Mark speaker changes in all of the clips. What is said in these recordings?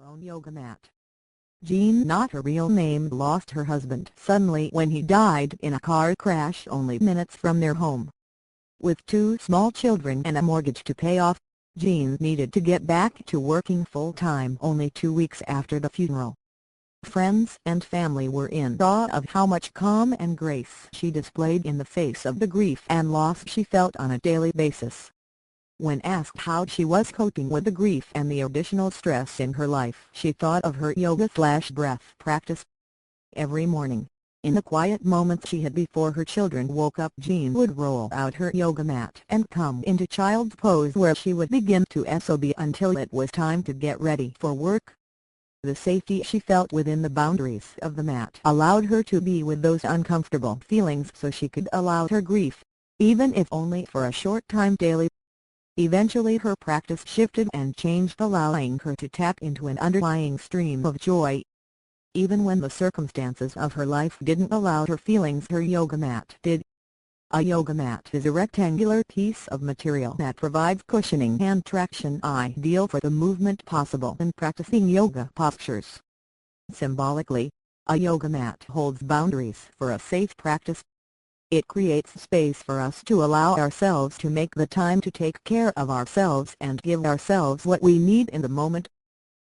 Speaker 1: own yoga mat. Jean, not her real name, lost her husband suddenly when he died in a car crash only minutes from their home. With 2 small children and a mortgage to pay off, Jean needed to get back to working full-time only 2 weeks after the funeral. Friends and family were in awe of how much calm and grace she displayed in the face of the grief and loss she felt on a daily basis. When asked how she was coping with the grief and the additional stress in her life, she thought of her yoga/breath practice. Every morning, in the quiet moments she had before her children woke up, Jean would roll out her yoga mat and come into child's pose, where she would begin to sob until it was time to get ready for work. The safety she felt within the boundaries of the mat allowed her to be with those uncomfortable feelings, so she could allow her grief, even if only for a short time daily. Eventually her practice shifted and changed, allowing her to tap into an underlying stream of joy. Even when the circumstances of her life didn't allow her feelings, her yoga mat did. A yoga mat is a rectangular piece of material that provides cushioning and traction, ideal for the movement possible in practicing yoga postures. Symbolically, a yoga mat holds boundaries for a safe practice. It creates space for us to allow ourselves to make the time to take care of ourselves and give ourselves what we need in the moment.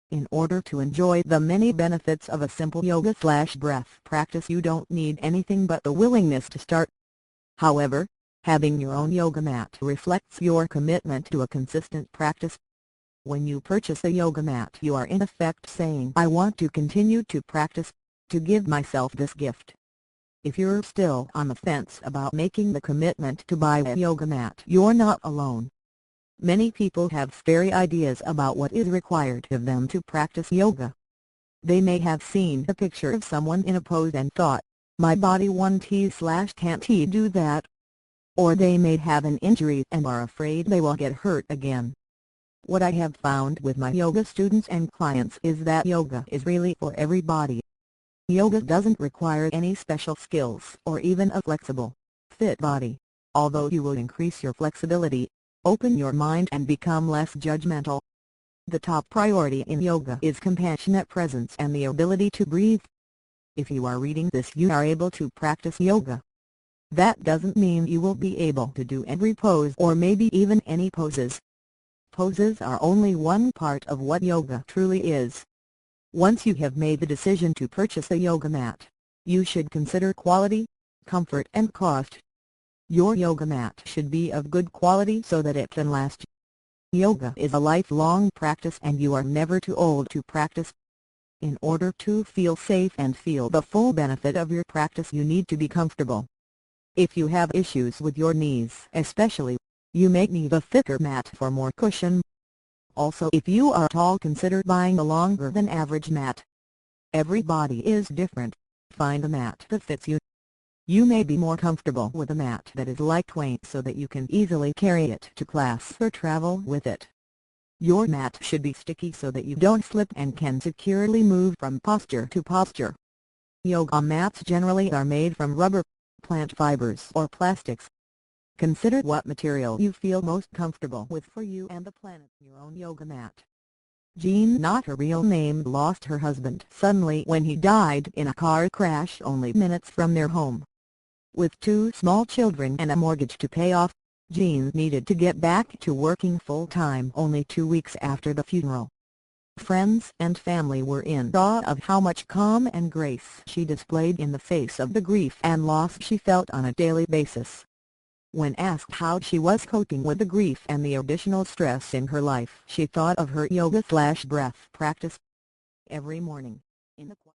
Speaker 1: In order to enjoy the many benefits of a simple yoga/breath practice, you don't need anything but the willingness to start. However, having your own yoga mat reflects your commitment to a consistent practice. When you purchase a yoga mat, you are in effect saying, "I want to continue to practice, to give myself this gift." If you're still on the fence about making the commitment to buy a yoga mat, you're not alone. Many people have scary ideas about what is required of them to practice yoga. They may have seen a picture of someone in a pose and thought, "My body won't/can't do that." Or they may have an injury and are afraid they will get hurt again. What I have found with my yoga students and clients is that yoga is really for everybody. Yoga doesn't require any special skills or even a flexible, fit body, although you will increase your flexibility, open your mind and become less judgmental. The top priority in yoga is compassionate presence and the ability to breathe. If you are reading this, you are able to practice yoga. That doesn't mean you will be able to do every pose or maybe even any poses. Poses are only one part of what yoga truly is. Once you have made the decision to purchase a yoga mat, you should consider quality, comfort and cost. Your yoga mat should be of good quality so that it can last. Yoga is a lifelong practice and you are never too old to practice. In order to feel safe and feel the full benefit of your practice, you need to be comfortable. If you have issues with your knees especially, you may need a thicker mat for more cushion. Also, if you are tall, consider buying a longer than average mat. Every body is different. Find a mat that fits you. You may be more comfortable with a mat that is lightweight so that you can easily carry it to class or travel with it. Your mat should be sticky so that you don't slip and can securely move from posture to posture. Yoga mats generally are made from rubber, plant fibers or plastics. Consider what material you feel most comfortable with for you and the planet. Your own yoga mat. Jean, not her real name, lost her husband suddenly when he died in a car crash only minutes from their home. With 2 small children and a mortgage to pay off, Jean needed to get back to working full-time only 2 weeks after the funeral. Friends and family were in awe of how much calm and grace she displayed in the face of the grief and loss she felt on a daily basis. When asked how she was coping with the grief and the additional stress in her life, she thought of her yoga/breath practice. Every morning, in the